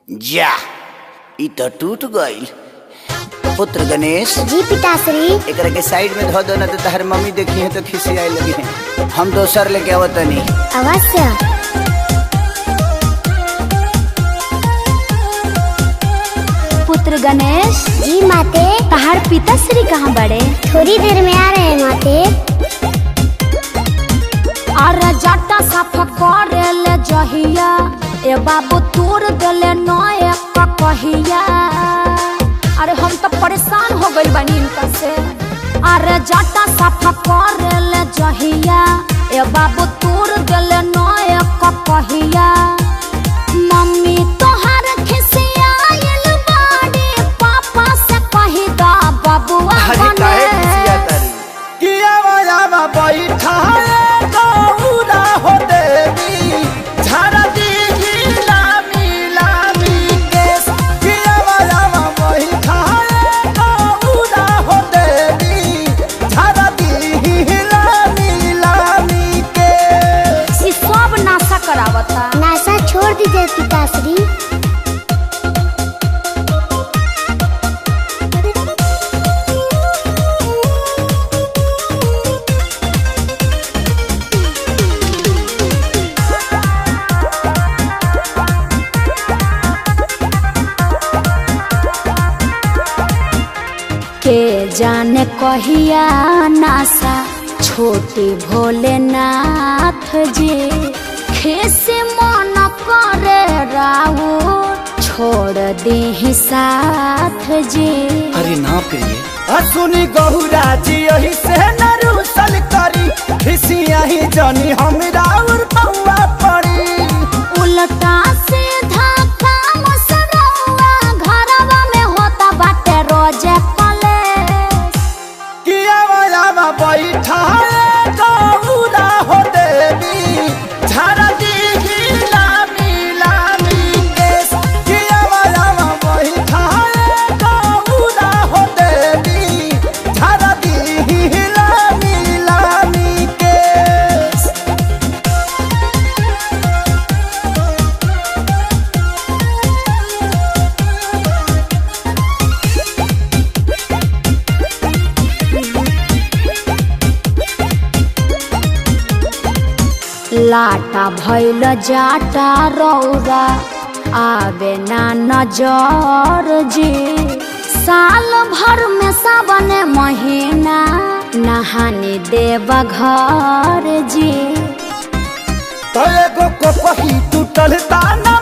जा ई तो टूट गईल। पुत्र गणेश जी पिताश्री। एकरा के साइड में धो दो ना तो तहर मम्मी देखी है तो खिसियाए लगी है। हम दोसर लेके आवतनी। अवश्य। पुत्र गणेश जी माते। तहार पिताश्री कहाँ बड़े? थोड़ी देर में आ रहे हैं माते। अरे जाटा साफा करे ले जहिया ए बाबू तोड़ देले नए कहिया। अरे हम तो परेशान हो गइल बानी इनका से। अरे जाटा साफा करे ले जहिया ए बाबू तोड़ देले नए कहिया। मम्मी तोहार खिसियाइल बाड़ी पापा से कही दा बाबूआ बने। किया वाला बैठा गौरा हो देवी झारा दी लामी लामी केस। किया वाला बैठा गौरा हो देवी झारा दी लामी लामी केस। ई सब नाशा करावता। नासा छोड़ दीजिए पिताश्री। के जाने कहिया नासा छोटे भोलेनाथ जी खेसे मन करे राऊ छोड़ दे साथ जी। अरे ना प्रिय सुनी गहुरा जी यही से नरुसल करी खिसिया ही जानी हमरा और पौआ पड़ी। उल्टा सीधा काम सरौआ घरवा में होता बाटे रोजे कलेश। किया वाला बैठा गौरा हो देवी झारा दी लामी लामी केस। किया वाला बैठा गौरा हो देवी झारा दी लामी लामी केस। लाटा भैल जाटा रौरा आवे ना नजर जी। साल भर में सावन महीना नहाने देव घर जी। तो एगो को कही टूटल ताना